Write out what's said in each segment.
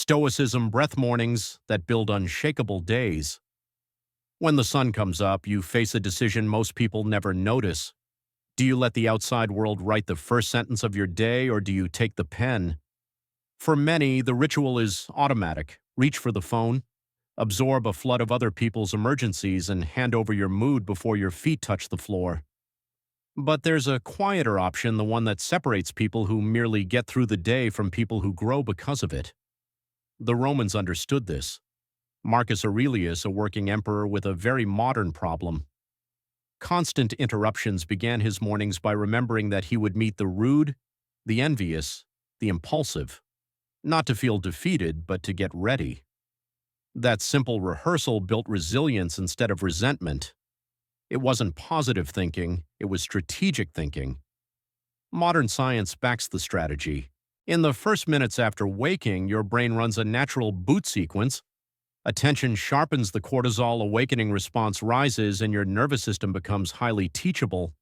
Stoicism Breath mornings that build unshakable days. When the sun comes up, you face a decision most people never notice. Do you let the outside world write the first sentence of your day, or do you take the pen? For many, the ritual is automatic. Reach for the phone, absorb a flood of other people's emergencies, and hand over your mood before your feet touch the floor. But there's a quieter option, the one that separates people who merely get through the day from people who grow because of it. The Romans understood this. Marcus Aurelius, a working emperor with a very modern problem. Constant interruptions began his mornings by remembering that he would meet the rude, the envious, the impulsive, not to feel defeated, but to get ready. That simple rehearsal built resilience instead of resentment. It wasn't positive thinking, it was strategic thinking. Modern science backs the strategy. In the first minutes after waking, your brain runs a natural boot sequence. Attention sharpens, the cortisol awakening response rises, and your nervous system becomes highly teachable.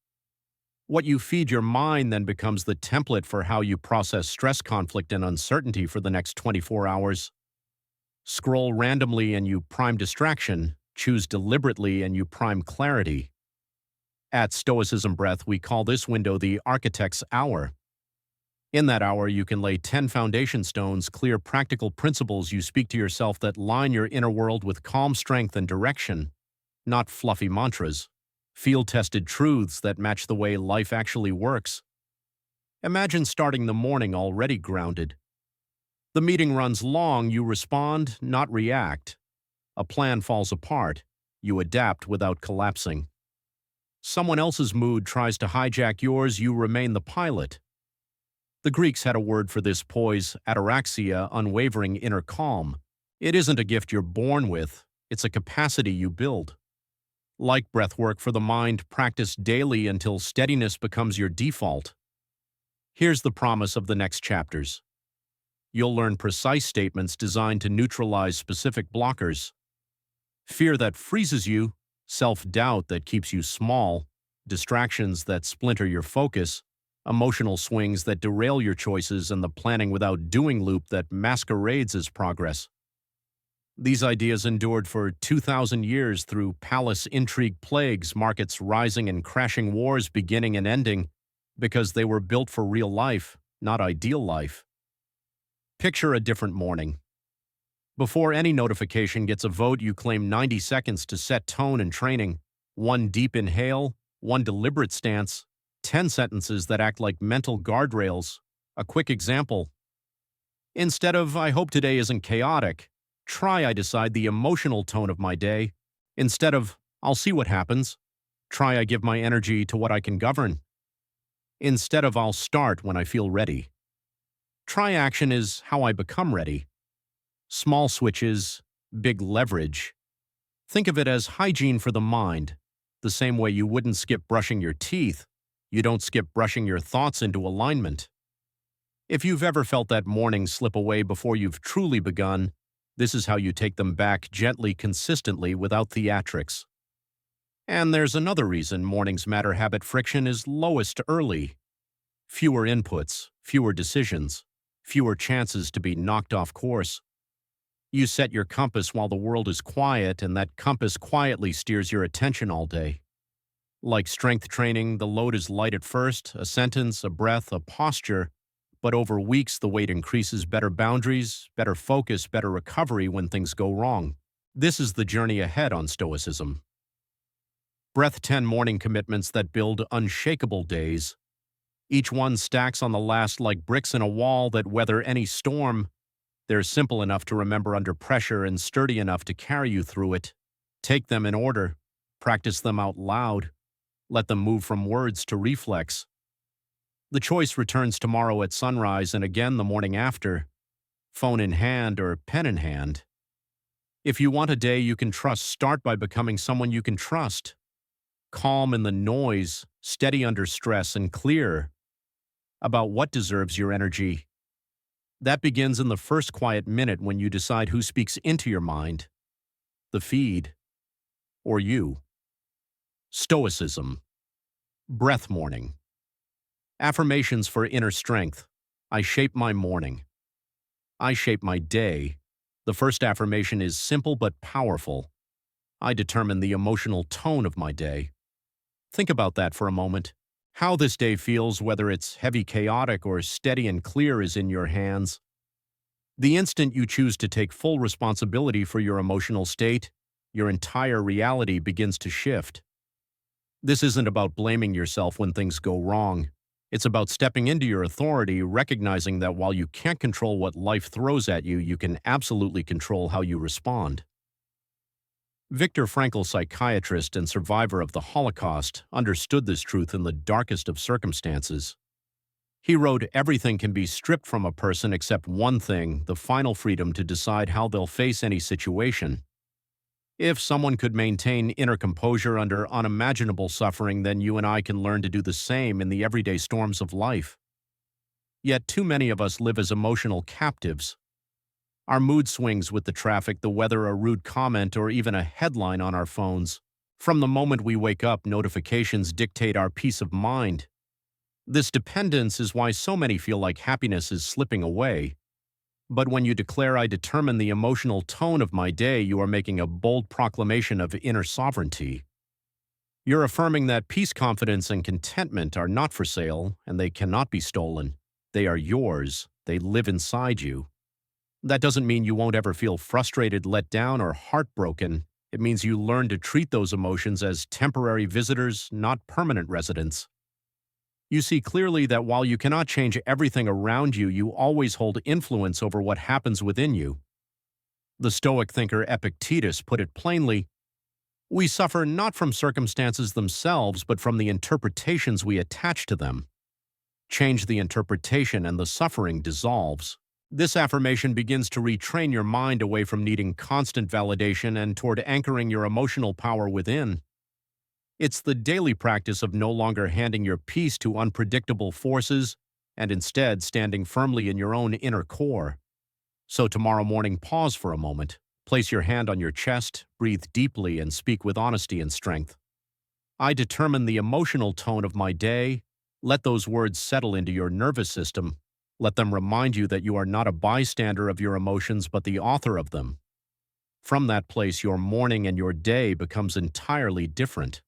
What you feed your mind then becomes the template for how you process stress, conflict, and uncertainty for the next 24 hours. Scroll randomly and you prime distraction. Choose deliberately and you prime clarity. At Stoicism Breath, we call this window the architect's hour. In that hour, you can lay 10 foundation stones, clear practical principles you speak to yourself that line your inner world with calm strength and direction, not fluffy mantras. Field-tested truths that match the way life actually works. Imagine starting the morning already grounded. The meeting runs long, you respond, not react. A plan falls apart, you adapt without collapsing. Someone else's mood tries to hijack yours, you remain the pilot. The Greeks had a word for this poise, ataraxia, unwavering inner calm. It isn't a gift you're born with, it's a capacity you build. Like breathwork for the mind, practice daily until steadiness becomes your default. Here's the promise of the next chapters. You'll learn precise statements designed to neutralize specific blockers. Fear that freezes you, self-doubt that keeps you small, distractions that splinter your focus, emotional swings that derail your choices, and the planning without doing loop that masquerades as progress. These ideas endured for 2,000 years through palace intrigue plagues, markets rising and crashing, wars beginning and ending, because they were built for real life, not ideal life. Picture a different morning. Before any notification gets a vote, you claim 90 seconds to set tone and training. One deep inhale, one deliberate stance, 10 sentences that act like mental guardrails. A quick example. Instead of, "I hope today isn't chaotic," try, "I decide the emotional tone of my day." Instead of, "I'll see what happens," try, "I give my energy to what I can govern." Instead of, "I'll start when I feel ready." Try, "Action is how I become ready." Small switches, big leverage. Think of it as hygiene for the mind. The same way you wouldn't skip brushing your teeth, you don't skip brushing your thoughts into alignment. If you've ever felt that morning slip away before you've truly begun, this is how you take them back gently, consistently, without theatrics. And there's another reason mornings matter. Habit friction is lowest early. Fewer inputs, fewer decisions, fewer chances to be knocked off course. You set your compass while the world is quiet, and that compass quietly steers your attention all day. Like strength training, the load is light at first, a sentence, a breath, a posture, but over weeks the weight increases. Better boundaries, better focus, better recovery when things go wrong. This is the journey ahead on Stoicism. Breath 10 morning commitments that build unshakable days. Each one stacks on the last like bricks in a wall that weather any storm. They're simple enough to remember under pressure and sturdy enough to carry you through it. Take them in order. Practice them out loud. Let them move from words to reflex. The choice returns tomorrow at sunrise and again the morning after. Phone in hand or pen in hand. If you want a day you can trust, start by becoming someone you can trust. Calm in the noise, steady under stress, and clear about what deserves your energy. That begins in the first quiet minute when you decide who speaks into your mind. The feed, or you. Stoicism. Breath morning. Affirmations for inner strength. I shape my morning. I shape my day. The first affirmation is simple but powerful. I determine the emotional tone of my day. Think about that for a moment. How this day feels, whether it's heavy, chaotic, or steady and clear, is in your hands. The instant you choose to take full responsibility for your emotional state, your entire reality begins to shift. This isn't about blaming yourself when things go wrong. It's about stepping into your authority, recognizing that while you can't control what life throws at you, you can absolutely control how you respond. Viktor Frankl, psychiatrist and survivor of the Holocaust, understood this truth in the darkest of circumstances. He wrote, "Everything can be stripped from a person except one thing, the final freedom to decide how they'll face any situation. If someone could maintain inner composure under unimaginable suffering, then you and I can learn to do the same in the everyday storms of life." Yet too many of us live as emotional captives. Our mood swings with the traffic, the weather, a rude comment, or even a headline on our phones. From the moment we wake up, notifications dictate our peace of mind. This dependence is why so many feel like happiness is slipping away. But when you declare, "I determine the emotional tone of my day," you are making a bold proclamation of inner sovereignty. You're affirming that peace, confidence, and contentment are not for sale, and they cannot be stolen. They are yours. They live inside you. That doesn't mean you won't ever feel frustrated, let down, or heartbroken. It means you learn to treat those emotions as temporary visitors, not permanent residents. You see clearly that while you cannot change everything around you, you always hold influence over what happens within you. The Stoic thinker Epictetus put it plainly, "We suffer not from circumstances themselves, but from the interpretations we attach to them." Change the interpretation and the suffering dissolves. This affirmation begins to retrain your mind away from needing constant validation and toward anchoring your emotional power within. It's the daily practice of no longer handing your peace to unpredictable forces and instead standing firmly in your own inner core. So tomorrow morning, pause for a moment. Place your hand on your chest, breathe deeply, and speak with honesty and strength. "I determine the emotional tone of my day." Let those words settle into your nervous system. Let them remind you that you are not a bystander of your emotions, but the author of them. From that place, your morning and your day becomes entirely different.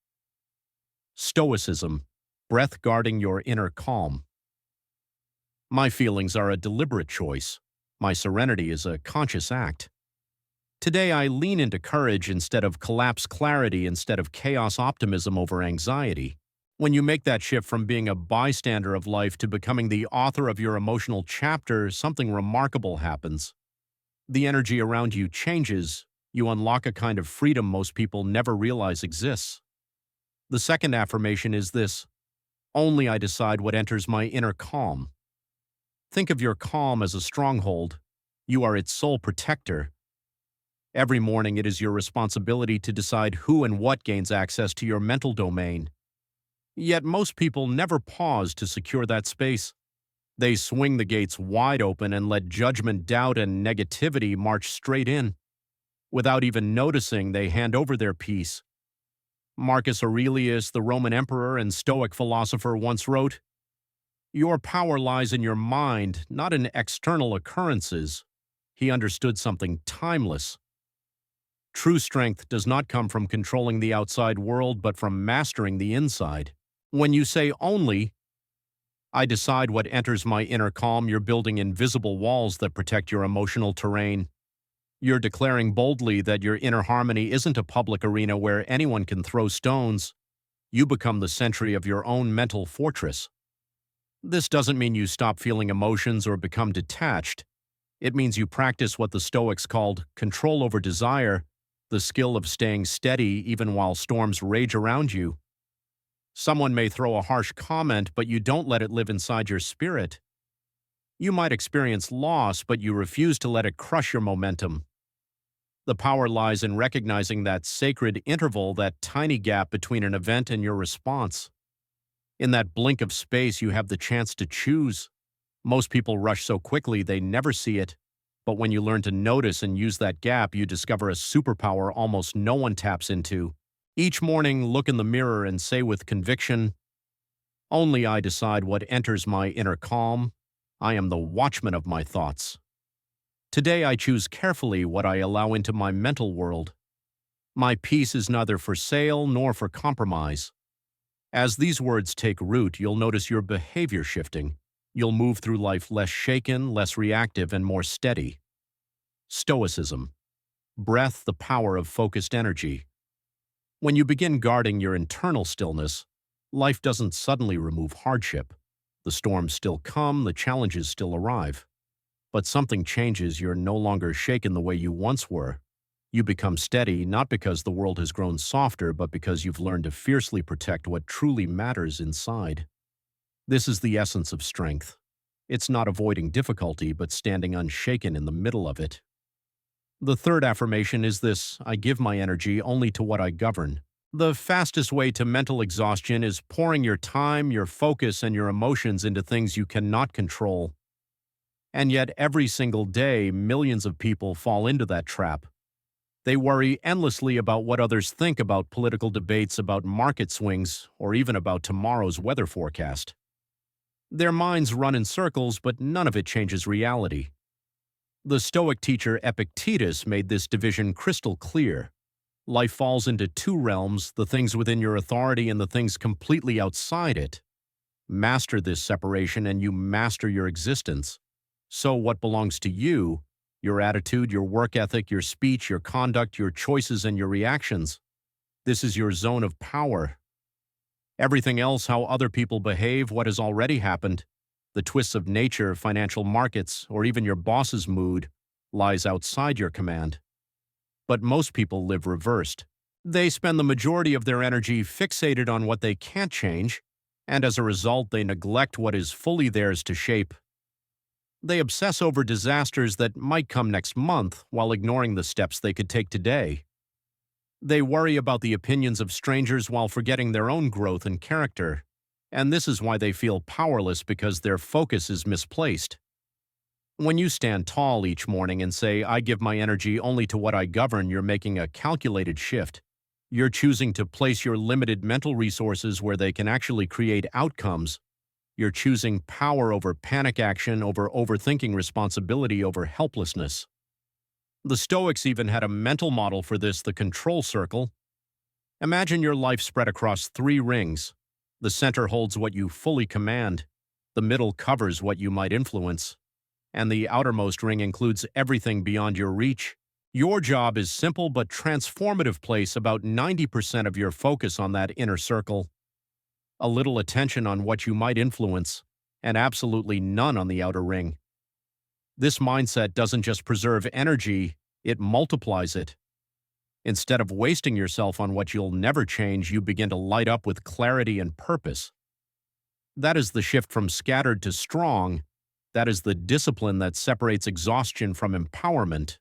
Stoicism, breath guarding your inner calm. My feelings are a deliberate choice. My serenity is a conscious act. Today, I lean into courage instead of collapse, clarity instead of chaos, optimism over anxiety. When you make that shift from being a bystander of life to becoming the author of your emotional chapter, something remarkable happens. The energy around you changes. You unlock a kind of freedom most people never realize exists. The second affirmation is this: "Only I decide what enters my inner calm." Think of your calm as a stronghold. You are its sole protector. Every morning, it is your responsibility to decide who and what gains access to your mental domain. Yet most people never pause to secure that space. They swing the gates wide open and let judgment, doubt, and negativity march straight in. Without even noticing, they hand over their peace. Marcus Aurelius, the Roman emperor and Stoic philosopher, once wrote, "Your power lies in your mind, not in external occurrences." He understood something timeless. True strength does not come from controlling the outside world, but from mastering the inside. When you say "only I decide what enters my inner calm," you're building invisible walls that protect your emotional terrain. You're declaring boldly that your inner harmony isn't a public arena where anyone can throw stones. You become the sentry of your own mental fortress. This doesn't mean you stop feeling emotions or become detached. It means you practice what the Stoics called control over desire, the skill of staying steady even while storms rage around you. Someone may throw a harsh comment, but you don't let it live inside your spirit. You might experience loss, but you refuse to let it crush your momentum. The power lies in recognizing that sacred interval, that tiny gap between an event and your response. In that blink of space, you have the chance to choose. Most people rush so quickly they never see it. But when you learn to notice and use that gap, you discover a superpower almost no one taps into. Each morning, look in the mirror and say with conviction, "Only I decide what enters my inner calm. I am the watchman of my thoughts." Today I choose carefully what I allow into my mental world. My peace is neither for sale nor for compromise. As these words take root, you'll notice your behavior shifting. You'll move through life less shaken, less reactive, and more steady. Stoicism. Breath, the power of focused energy. When you begin guarding your internal stillness, life doesn't suddenly remove hardship. The storms still come, the challenges still arrive. But something changes. You're no longer shaken the way you once were. You become steady, not because the world has grown softer, but because you've learned to fiercely protect what truly matters inside. This is the essence of strength. It's not avoiding difficulty, but standing unshaken in the middle of it. The third affirmation is this: I give my energy only to what I govern. The fastest way to mental exhaustion is pouring your time, your focus, and your emotions into things you cannot control. And yet, every single day, millions of people fall into that trap. They worry endlessly about what others think about political debates, about market swings, or even about tomorrow's weather forecast. Their minds run in circles, but none of it changes reality. The Stoic teacher Epictetus made this division crystal clear. Life falls into two realms: the things within your authority and the things completely outside it. Master this separation and you master your existence. So what belongs to you, your attitude, your work ethic, your speech, your conduct, your choices, and your reactions, this is your zone of power. Everything else, how other people behave, what has already happened, the twists of nature, financial markets, or even your boss's mood, lies outside your command. But most people live reversed. They spend the majority of their energy fixated on what they can't change, and as a result, they neglect what is fully theirs to shape. They obsess over disasters that might come next month while ignoring the steps they could take today. They worry about the opinions of strangers while forgetting their own growth and character. And this is why they feel powerless, because their focus is misplaced. When you stand tall each morning and say, I give my energy only to what I govern, you're making a calculated shift. You're choosing to place your limited mental resources where they can actually create outcomes. You're choosing power over panic action, over overthinking, responsibility over helplessness. The Stoics even had a mental model for this: the control circle. Imagine your life spread across 3 rings. The center holds what you fully command, the middle covers what you might influence, and the outermost ring includes everything beyond your reach. Your job is simple but transformative: place about 90% of your focus on that inner circle, a little attention on what you might influence, and absolutely none on the outer ring. This mindset doesn't just preserve energy, it multiplies it. Instead of wasting yourself on what you'll never change, you begin to light up with clarity and purpose. That is the shift from scattered to strong. That is the discipline that separates exhaustion from empowerment.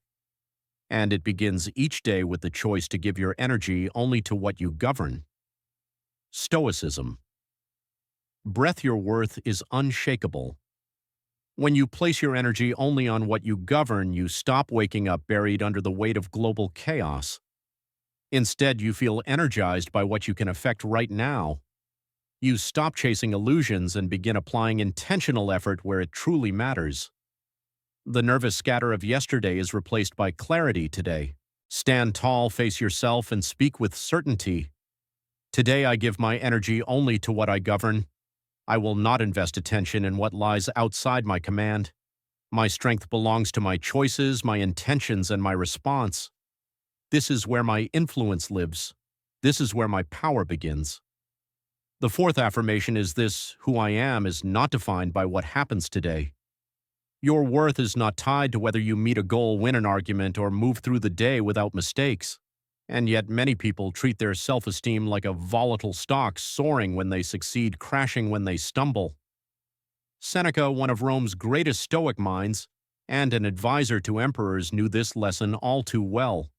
And it begins each day with the choice to give your energy only to what you govern. Stoicism. Breath, your worth is unshakable. When you place your energy only on what you govern, you stop waking up buried under the weight of global chaos. Instead, you feel energized by what you can affect right now. You stop chasing illusions and begin applying intentional effort where it truly matters. The nervous scatter of yesterday is replaced by clarity today. Stand tall, face yourself, and speak with certainty. Today I give my energy only to what I govern. I will not invest attention in what lies outside my command. My strength belongs to my choices, my intentions, and my response. This is where my influence lives. This is where my power begins. The fourth affirmation is this: who I am is not defined by what happens today. Your worth is not tied to whether you meet a goal, win an argument, or move through the day without mistakes. And yet many people treat their self-esteem like a volatile stock, soaring when they succeed, crashing when they stumble. Seneca, one of Rome's greatest Stoic minds, and an advisor to emperors, knew this lesson all too well.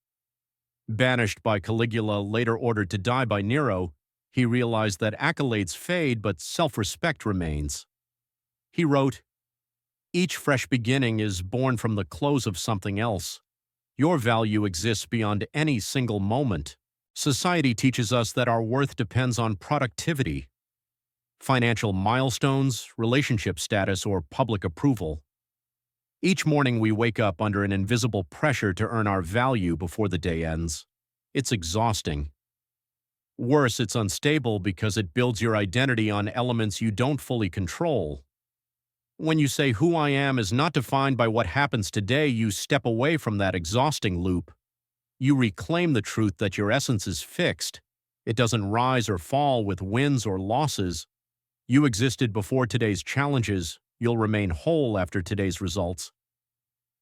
Banished by Caligula, later ordered to die by Nero, he realized that accolades fade, but self-respect remains. He wrote, "Each fresh beginning is born from the close of something else. Your value exists beyond any single moment. Society teaches us that our worth depends on productivity, financial milestones, relationship status, or public approval. Each morning we wake up under an invisible pressure to earn our value before the day ends. It's exhausting. Worse, it's unstable because it builds your identity on elements you don't fully control. When you say who I am is not defined by what happens today, you step away from that exhausting loop. You reclaim the truth that your essence is fixed. It doesn't rise or fall with wins or losses. You existed before today's challenges. You'll remain whole after today's results.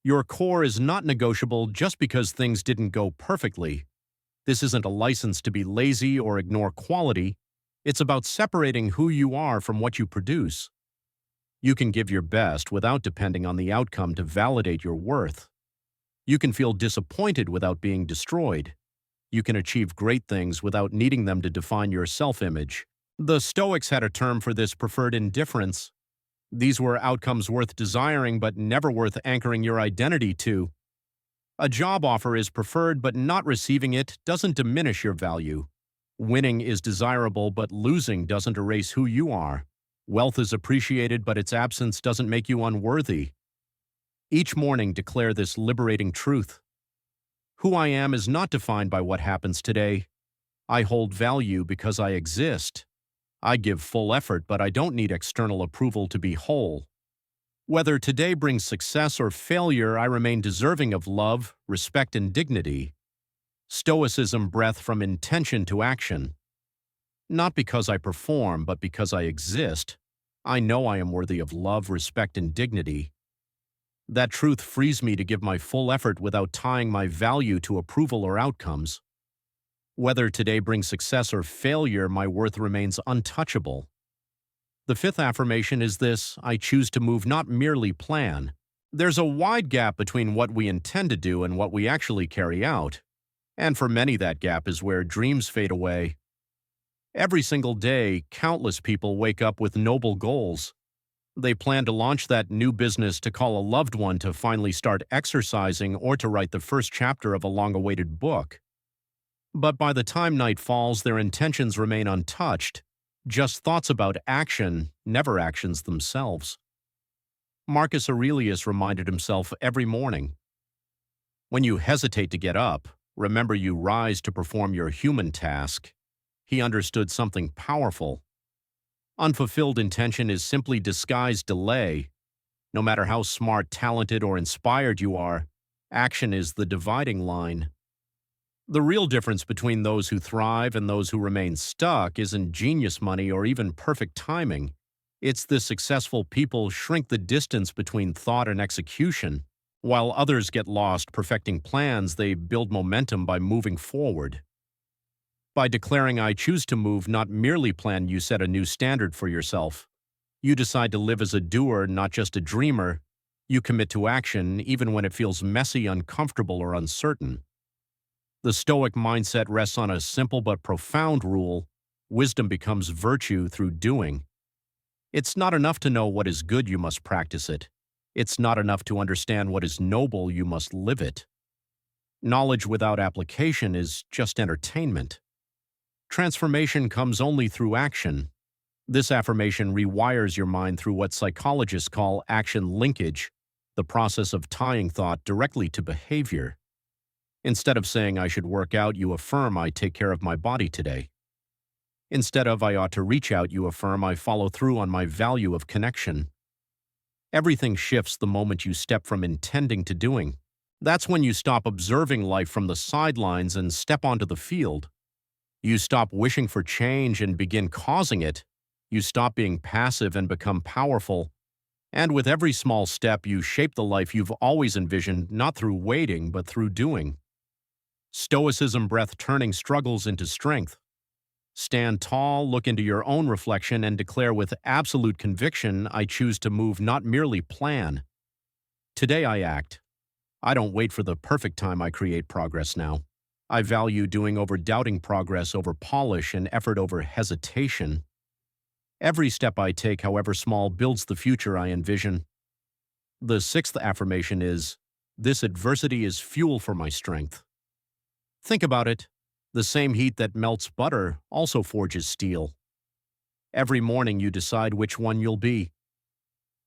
Your core is not negotiable just because things didn't go perfectly. This isn't a license to be lazy or ignore quality. It's about separating who you are from what you produce. You can give your best without depending on the outcome to validate your worth. You can feel disappointed without being destroyed. You can achieve great things without needing them to define your self-image. The Stoics had a term for this: preferred indifference. These were outcomes worth desiring but never worth anchoring your identity to. A job offer is preferred, but not receiving it doesn't diminish your value. Winning is desirable, but losing doesn't erase who you are. Wealth is appreciated, but its absence doesn't make you unworthy. Each morning declare this liberating truth. Who I am is not defined by what happens today. I hold value because I exist. I give full effort, but I don't need external approval to be whole. Whether today brings success or failure, I remain deserving of love, respect, and dignity. Stoicism breath from intention to action. Not because I perform, but because I exist. I know I am worthy of love, respect, and dignity. That truth frees me to give my full effort without tying my value to approval or outcomes. Whether today brings success or failure, my worth remains untouchable. The fifth affirmation is this: I choose to move, not merely plan. There's a wide gap between what we intend to do and what we actually carry out. And for many, that gap is where dreams fade away. Every single day, countless people wake up with noble goals. They plan to launch that new business, to call a loved one, to finally start exercising, or to write the first chapter of a long-awaited book. But by the time night falls, their intentions remain untouched. Just thoughts about action, never actions themselves. Marcus Aurelius reminded himself every morning, when you hesitate to get up, remember you rise to perform your human task. He understood something powerful. Unfulfilled intention is simply disguised delay. No matter how smart, talented, or inspired you are, action is the dividing line. The real difference between those who thrive and those who remain stuck isn't genius money or even perfect timing. It's the successful people shrink the distance between thought and execution. While others get lost perfecting plans, they build momentum by moving forward. By declaring I choose to move, not merely plan, you set a new standard for yourself. You decide to live as a doer, not just a dreamer. You commit to action, even when it feels messy, uncomfortable, or uncertain. The Stoic mindset rests on a simple but profound rule: wisdom becomes virtue through doing. It's not enough to know what is good, you must practice it. It's not enough to understand what is noble, you must live it. Knowledge without application is just entertainment. Transformation comes only through action. This affirmation rewires your mind through what psychologists call action linkage, the process of tying thought directly to behavior. Instead of saying I should work out, you affirm I take care of my body today. Instead of I ought to reach out, you affirm I follow through on my value of connection. Everything shifts the moment you step from intending to doing. That's when you stop observing life from the sidelines and step onto the field. You stop wishing for change and begin causing it. You stop being passive and become powerful. And with every small step, you shape the life you've always envisioned, not through waiting, but through doing. Stoicism breath, turning struggles into strength. Stand tall, look into your own reflection, and declare with absolute conviction, I choose to move, not merely plan. Today I act. I don't wait for the perfect time, I create progress now. I value doing over doubting, progress over polish, and effort over hesitation. Every step I take, however small, builds the future I envision. The sixth affirmation is, this adversity is fuel for my strength. Think about it. The same heat that melts butter also forges steel. Every morning you decide which one you'll be.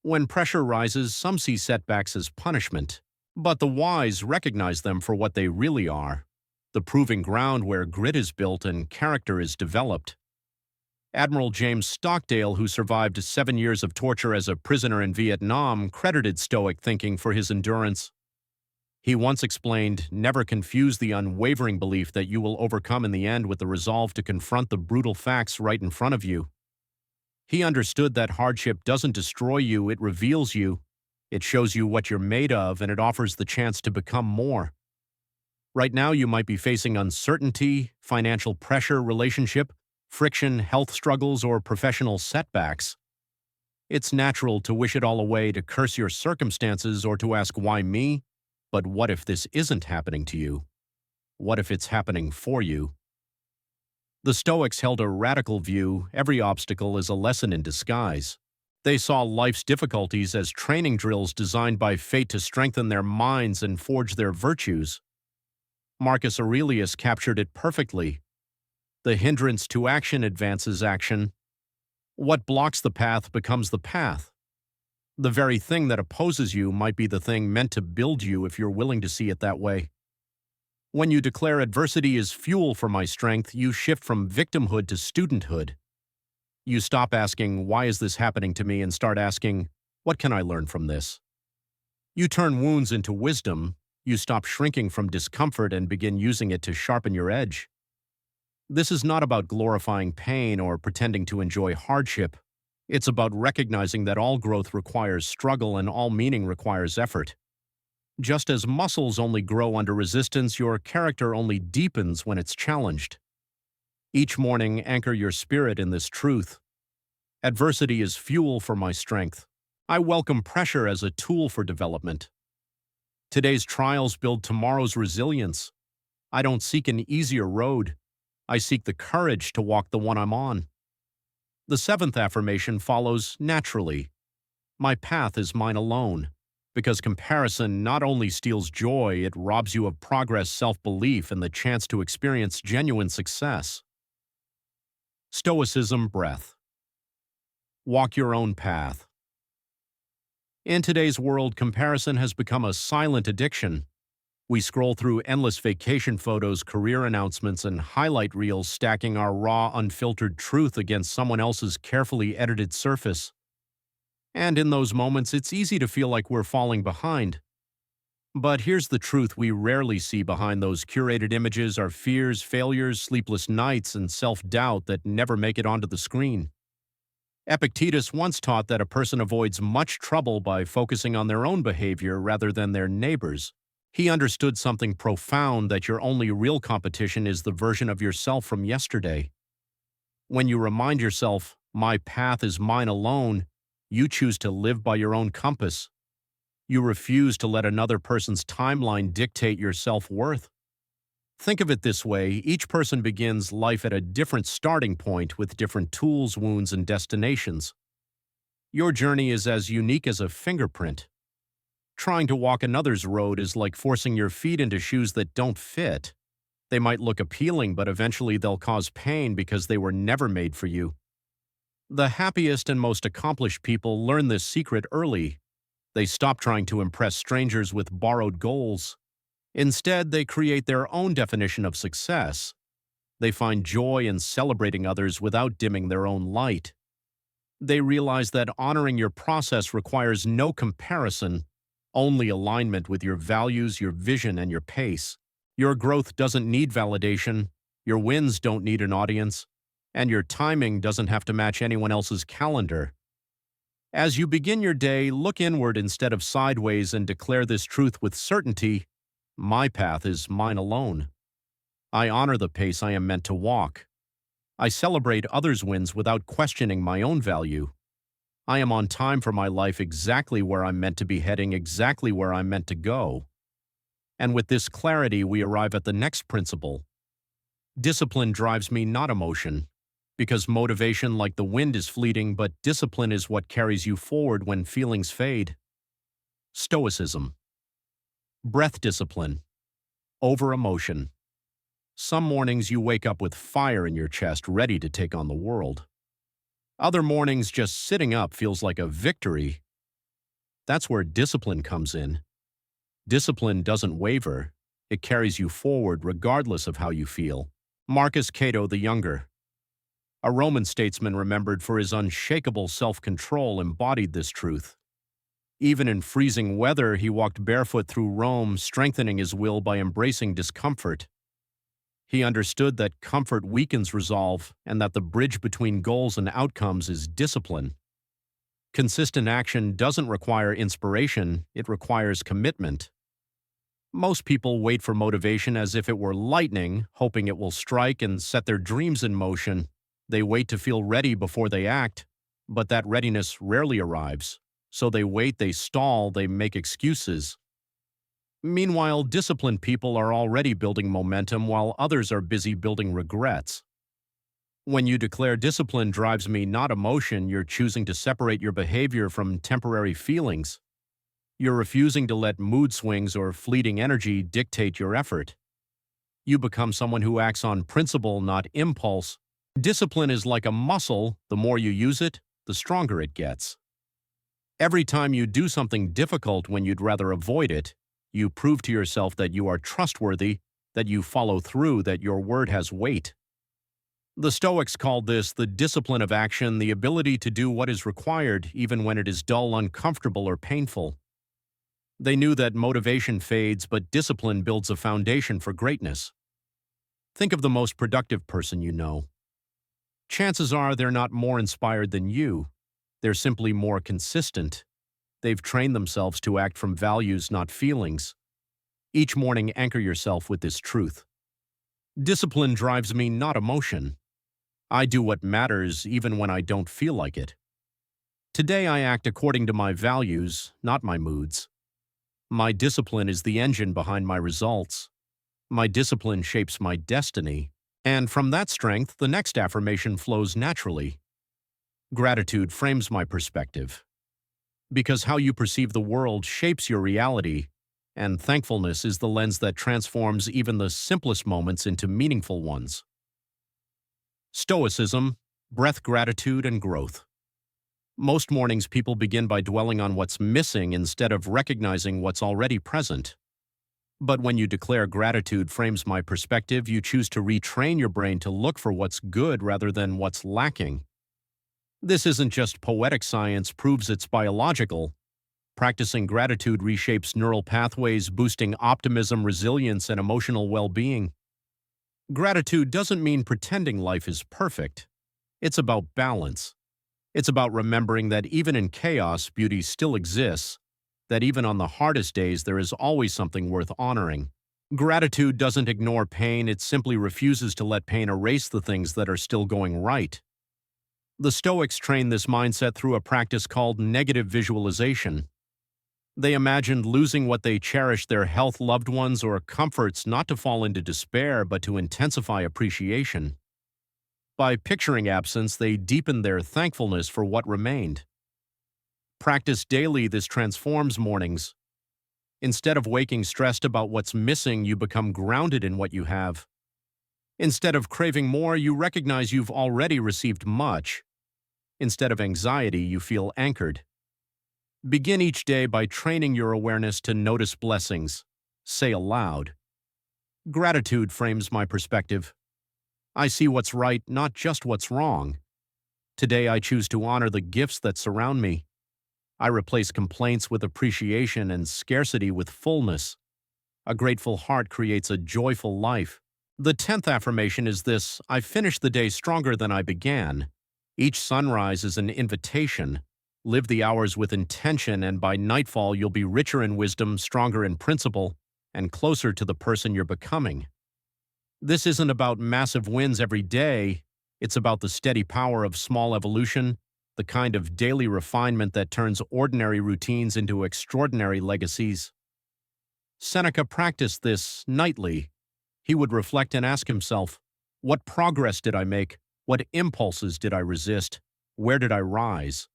When pressure rises, some see setbacks as punishment, but the wise recognize them for what they really are, the proving ground where grit is built and character is developed. Admiral James Stockdale, who survived 7 years of torture as a prisoner in Vietnam, credited Stoic thinking for his endurance. He once explained, "Never confuse the unwavering belief that you will overcome in the end with the resolve to confront the brutal facts right in front of you." He understood that hardship doesn't destroy you, it reveals you. It shows you what you're made of, and it offers the chance to become more. Right now, you might be facing uncertainty, financial pressure, relationship, friction, health struggles, or professional setbacks. It's natural to wish it all away, to curse your circumstances, or to ask, "Why me?" But what if this isn't happening to you? What if it's happening for you? The Stoics held a radical view: every obstacle is a lesson in disguise. They saw life's difficulties as training drills designed by fate to strengthen their minds and forge their virtues. Marcus Aurelius captured it perfectly. The hindrance to action advances action. What blocks the path becomes the path. The very thing that opposes you might be the thing meant to build you if you're willing to see it that way. When you declare adversity is fuel for my strength, you shift from victimhood to studenthood. You stop asking, "Why is this happening to me?" and start asking, "What can I learn from this?" You turn wounds into wisdom. You stop shrinking from discomfort and begin using it to sharpen your edge. This is not about glorifying pain or pretending to enjoy hardship. It's about recognizing that all growth requires struggle and all meaning requires effort. Just as muscles only grow under resistance, your character only deepens when it's challenged. Each morning, anchor your spirit in this truth. Adversity is fuel for my strength. I welcome pressure as a tool for development. Today's trials build tomorrow's resilience. I don't seek an easier road. I seek the courage to walk the one I'm on. The seventh affirmation follows naturally. My path is mine alone. Because comparison not only steals joy, it robs you of progress, self-belief, and the chance to experience genuine success. Stoicism Breath. Walk your own path. In today's world, comparison has become a silent addiction. We scroll through endless vacation photos, career announcements, and highlight reels, stacking our raw, unfiltered truth against someone else's carefully edited surface. And in those moments, it's easy to feel like we're falling behind. But here's the truth we rarely see behind those curated images: are fears, failures, sleepless nights, and self-doubt that never make it onto the screen. Epictetus once taught that a person avoids much trouble by focusing on their own behavior rather than their neighbors. He understood something profound: that your only real competition is the version of yourself from yesterday. When you remind yourself, "My path is mine alone," you choose to live by your own compass. You refuse to let another person's timeline dictate your self-worth. Think of it this way: each person begins life at a different starting point with different tools, wounds, and destinations. Your journey is as unique as a fingerprint. Trying to walk another's road is like forcing your feet into shoes that don't fit. They might look appealing, but eventually they'll cause pain because they were never made for you. The happiest and most accomplished people learn this secret early. They stop trying to impress strangers with borrowed goals. Instead, they create their own definition of success. They find joy in celebrating others without dimming their own light. They realize that honoring your process requires no comparison, only alignment with your values, your vision, and your pace. Your growth doesn't need validation, your wins don't need an audience, and your timing doesn't have to match anyone else's calendar. As you begin your day, look inward instead of sideways and declare this truth with certainty: my path is mine alone. I honor the pace I am meant to walk. I celebrate others' wins without questioning my own value. I am on time for my life, exactly where I'm meant to be heading, exactly where I'm meant to go. And with this clarity, we arrive at the next principle. Discipline drives me, not emotion. Because motivation, like the wind, is fleeting, but discipline is what carries you forward when feelings fade. Stoicism. Breath discipline. Over emotion. Some mornings you wake up with fire in your chest, ready to take on the world. Other mornings, just sitting up feels like a victory. That's where discipline comes in. Discipline doesn't waver. It carries you forward regardless of how you feel. Marcus Cato the Younger, a Roman statesman remembered for his unshakable self-control, embodied this truth. Even in freezing weather, he walked barefoot through Rome, strengthening his will by embracing discomfort. He understood that comfort weakens resolve and that the bridge between goals and outcomes is discipline. Consistent action doesn't require inspiration, it requires commitment. Most people wait for motivation as if it were lightning, hoping it will strike and set their dreams in motion. They wait to feel ready before they act, but that readiness rarely arrives. So they wait, they stall, they make excuses. Meanwhile, disciplined people are already building momentum while others are busy building regrets. When you declare discipline drives me, not emotion, you're choosing to separate your behavior from temporary feelings. You're refusing to let mood swings or fleeting energy dictate your effort. You become someone who acts on principle, not impulse. Discipline is like a muscle. The more you use it, the stronger it gets. Every time you do something difficult when you'd rather avoid it, you prove to yourself that you are trustworthy, that you follow through, that your word has weight. The Stoics called this the discipline of action, the ability to do what is required even when it is dull, uncomfortable, or painful. They knew that motivation fades, but discipline builds a foundation for greatness. Think of the most productive person you know. Chances are they're not more inspired than you. They're simply more consistent. They've trained themselves to act from values, not feelings. Each morning, anchor yourself with this truth. Discipline drives me, not emotion. I do what matters even when I don't feel like it. Today I act according to my values, not my moods. My discipline is the engine behind my results. My discipline shapes my destiny. And from that strength, the next affirmation flows naturally. Gratitude frames my perspective. Because how you perceive the world shapes your reality, and thankfulness is the lens that transforms even the simplest moments into meaningful ones. Stoicism, breath, gratitude, and growth. Most mornings people begin by dwelling on what's missing instead of recognizing what's already present. But when you declare gratitude frames my perspective, you choose to retrain your brain to look for what's good rather than what's lacking. This isn't just poetic science, proves it's biological. Practicing gratitude reshapes neural pathways, boosting optimism, resilience, and emotional well-being. Gratitude doesn't mean pretending life is perfect. It's about balance. It's about remembering that even in chaos, beauty still exists, that even on the hardest days, there is always something worth honoring. Gratitude doesn't ignore pain, it simply refuses to let pain erase the things that are still going right. The Stoics trained this mindset through a practice called negative visualization. They imagined losing what they cherished, their health, loved ones, or comforts, not to fall into despair, but to intensify appreciation. By picturing absence, they deepened their thankfulness for what remained. Practice daily, this transforms mornings. Instead of waking stressed about what's missing, you become grounded in what you have. Instead of craving more, you recognize you've already received much. Instead of anxiety, you feel anchored. Begin each day by training your awareness to notice blessings. Say aloud, gratitude frames my perspective. I see what's right, not just what's wrong. Today I choose to honor the gifts that surround me. I replace complaints with appreciation and scarcity with fullness. A grateful heart creates a joyful life. The 10th affirmation is this: I finish the day stronger than I began. Each sunrise is an invitation. Live the hours with intention, and by nightfall you'll be richer in wisdom, stronger in principle, and closer to the person you're becoming. This isn't about massive wins every day. It's about the steady power of small evolution, the kind of daily refinement that turns ordinary routines into extraordinary legacies. Seneca practiced this nightly. He would reflect and ask himself, what progress did I make? What impulses did I resist? Where did I rise?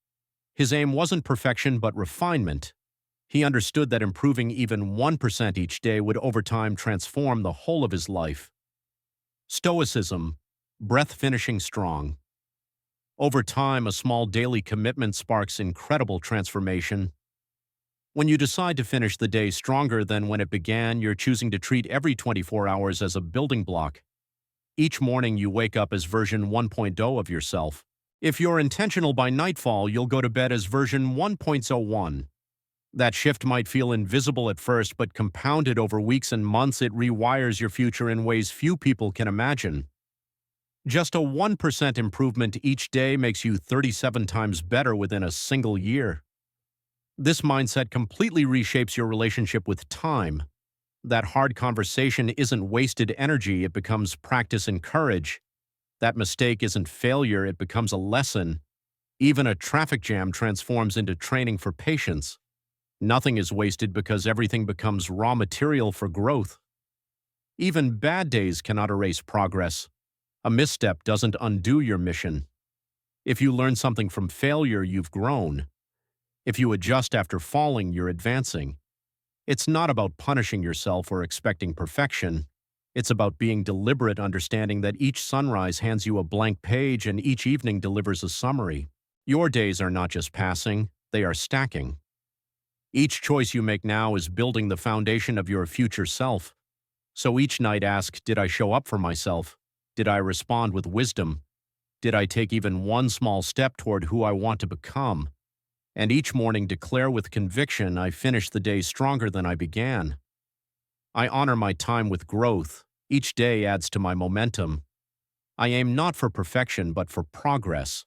His aim wasn't perfection but refinement. He understood that improving even 1% each day would over time transform the whole of his life. Stoicism, breath, finishing strong. Over time, a small daily commitment sparks incredible transformation. When you decide to finish the day stronger than when it began, you're choosing to treat every 24 hours as a building block. Each morning you wake up as version 1.0 of yourself. If you're intentional by nightfall, you'll go to bed as version 1.01. That shift might feel invisible at first, but compounded over weeks and months, it rewires your future in ways few people can imagine. Just a 1% improvement each day makes you 37 times better within a single year. This mindset completely reshapes your relationship with time. That hard conversation isn't wasted energy, it becomes practice and courage. That mistake isn't failure, it becomes a lesson. Even a traffic jam transforms into training for patience. Nothing is wasted because everything becomes raw material for growth. Even bad days cannot erase progress. A misstep doesn't undo your mission. If you learn something from failure, you've grown. If you adjust after falling, you're advancing. It's not about punishing yourself or expecting perfection. It's about being deliberate, understanding that each sunrise hands you a blank page and each evening delivers a summary. Your days are not just passing, they are stacking. Each choice you make now is building the foundation of your future self. So each night ask, did I show up for myself? Did I respond with wisdom? Did I take even one small step toward who I want to become? And each morning declare with conviction, I finished the day stronger than I began. I honor my time with growth. Each day adds to my momentum. I aim not for perfection, but for progress.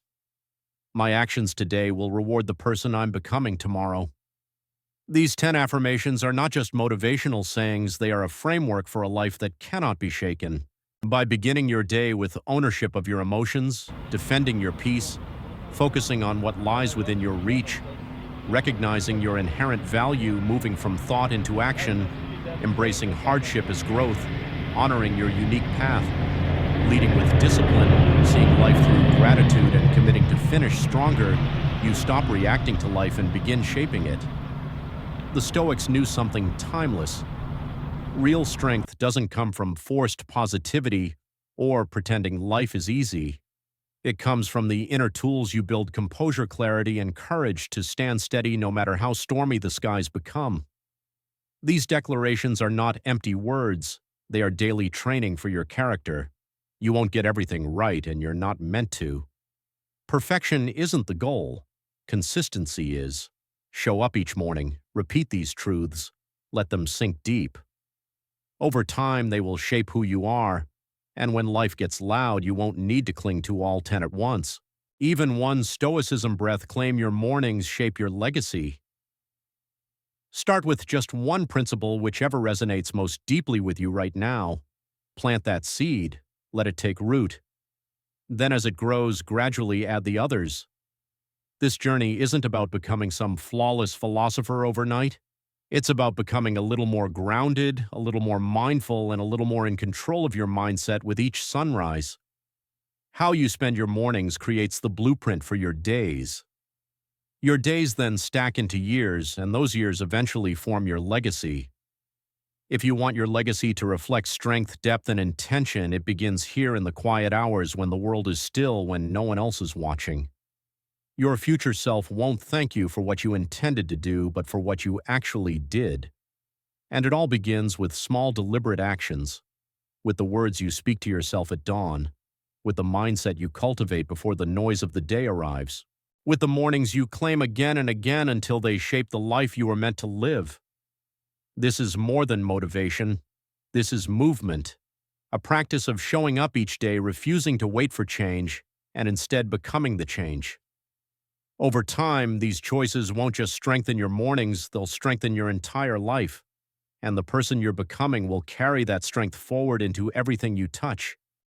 My actions today will reward the person I'm becoming tomorrow. These 10 affirmations are not just motivational sayings, they are a framework for a life that cannot be shaken. By beginning your day with ownership of your emotions, defending your peace, focusing on what lies within your reach, recognizing your inherent value, moving from thought into action, embracing hardship as growth, honoring your unique path, leading with discipline, seeing life through gratitude, and committing to finish stronger, you stop reacting to life and begin shaping it. The Stoics knew something timeless. Real strength doesn't come from forced positivity or pretending life is easy. It comes from the inner tools you build: composure, clarity, and courage to stand steady no matter how stormy the skies become. These declarations are not empty words. They are daily training for your character. You won't get everything right, and you're not meant to. Perfection isn't the goal. Consistency is. Show up each morning, repeat these truths, let them sink deep. Over time, they will shape who you are, and when life gets loud, you won't need to cling to all 10 at once. Even one Stoicism breath: claim your mornings, shape your legacy. Start with just one principle, whichever resonates most deeply with you right now. Plant that seed, let it take root. Then as it grows, gradually add the others. This journey isn't about becoming some flawless philosopher overnight. It's about becoming a little more grounded, a little more mindful, and a little more in control of your mindset with each sunrise. How you spend your mornings creates the blueprint for your days. Your days then stack into years, and those years eventually form your legacy. If you want your legacy to reflect strength, depth, and intention, it begins here in the quiet hours when the world is still, when no one else is watching. Your future self won't thank you for what you intended to do, but for what you actually did. And it all begins with small, deliberate actions, with the words you speak to yourself at dawn, with the mindset you cultivate before the noise of the day arrives, with the mornings you claim again and again until they shape the life you were meant to live. This is more than motivation. This is movement, a practice of showing up each day, refusing to wait for change, and instead becoming the change. Over time, these choices won't just strengthen your mornings, they'll strengthen your entire life. And the person you're becoming will carry that strength forward into everything you touch.